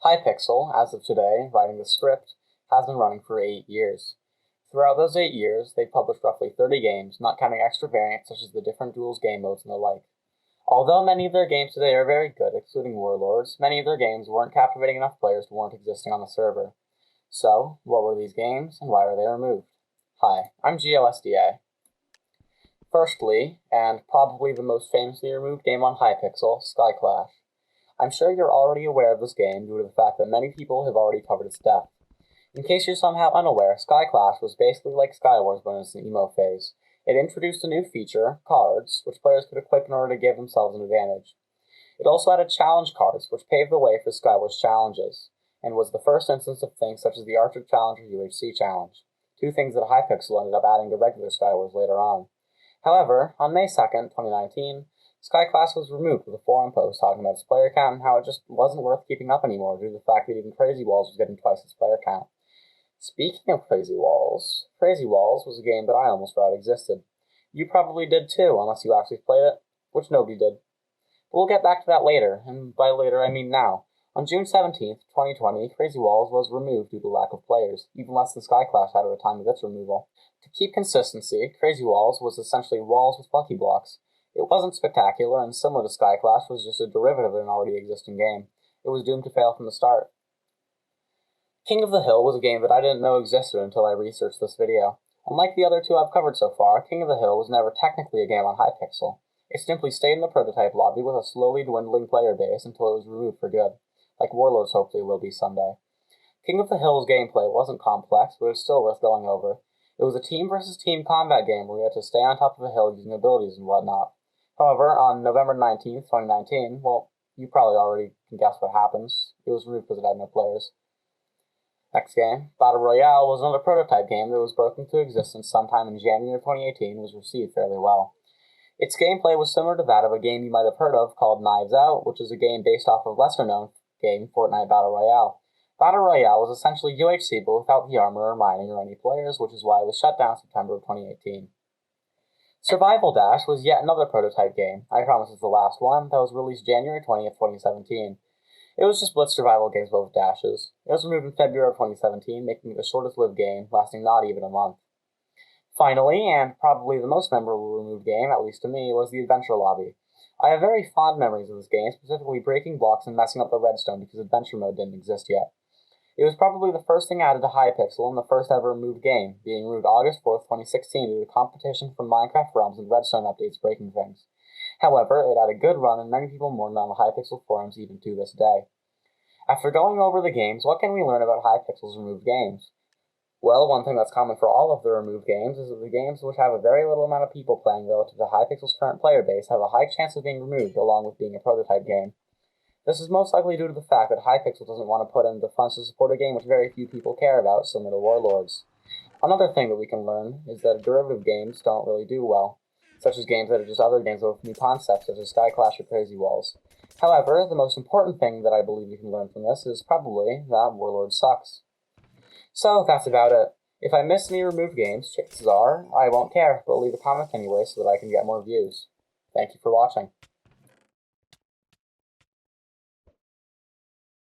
Hypixel, as of today, writing the script, has been running for 8 years. Throughout those 8 years, they've published roughly 30 games, not counting extra variants such as the different duels game modes and the like. Although many of their games today are very good, excluding Warlords, many of their games weren't captivating enough players to warrant existing on the server. So, what were these games, and why were they removed? Hi, I'm GioSDA. Firstly, and probably the most famously removed game on Hypixel, Skyclash. I'm sure you're already aware of this game due to the fact that many people have already covered its death. In case you're somehow unaware, Skyclash was basically like Skywars but in its emo phase. It introduced a new feature, cards, which players could equip in order to give themselves an advantage. It also added challenge cards, which paved the way for Skywars challenges, and was the first instance of things such as the Arctic Challenge or UHC Challenge, two things that Hypixel ended up adding to regular Skywars later on. However, on May 2nd, 2019, Skyclash was removed with a forum post talking about its player count and how it just wasn't worth keeping up anymore due to the fact that even Crazy Walls was getting twice its player count. Speaking of Crazy Walls was a game that I almost forgot existed. You probably did too, unless you actually played it, which nobody did. But we'll get back to that later, and by later I mean now. On June 17th, 2020, Crazy Walls was removed due to lack of players, even less than Skyclash had at the time of its removal. To keep consistency, Crazy Walls was essentially walls with lucky blocks. It wasn't spectacular, and similar to Skyclash, was just a derivative of an already existing game. It was doomed to fail from the start. King of the Hill was a game that I didn't know existed until I researched this video. Unlike the other two I've covered so far, King of the Hill was never technically a game on Hypixel. It simply stayed in the prototype lobby with a slowly dwindling player base until it was removed for good, like Warlords hopefully will be someday. King of the Hill's gameplay wasn't complex, but it was still worth going over. It was a team versus team combat game where you had to stay on top of a hill using abilities and whatnot. However, on November 19th, 2019, well, you probably already can guess what happens. It was removed because it had no players. Next game, Battle Royale, was another prototype game that was brought into existence sometime in January of 2018 and was received fairly well. Its gameplay was similar to that of a game you might have heard of called Knives Out, which is a game based off of lesser-known game Fortnite Battle Royale. Battle Royale was essentially UHC but without the armor or mining or any players, which is why it was shut down September of 2018. Survival Dash was yet another prototype game, I promise it's the last one, that was released January 20th, 2017. It was just Blitz survival games but with dashes. It was removed in February of 2017, making it the shortest lived game, lasting not even a month. Finally, and probably the most memorable removed game, at least to me, was the Adventure Lobby. I have very fond memories of this game, specifically breaking blocks and messing up the redstone because Adventure Mode didn't exist yet. It was probably the first thing added to Hypixel and the first ever removed game, being removed August 4th, 2016 due to competition from Minecraft Realms and Redstone updates breaking things. However, it had a good run and many people mourned on the Hypixel forums even to this day. After going over the games, what can we learn about Hypixel's removed games? Well, one thing that's common for all of the removed games is that the games which have a very little amount of people playing relative to Hypixel's current player base have a high chance of being removed along with being a prototype game. This is most likely due to the fact that Hypixel doesn't want to put in the funds to support a game which very few people care about, similar to Warlords. Another thing that we can learn is that derivative games don't really do well, such as games that are just other games with new concepts such as Skyclash or Crazy Walls. However, the most important thing that I believe we can learn from this is probably that Warlords sucks. So that's about it. If I miss any removed games, chances are I won't care, but leave a comment anyway so that I can get more views. Thank you for watching.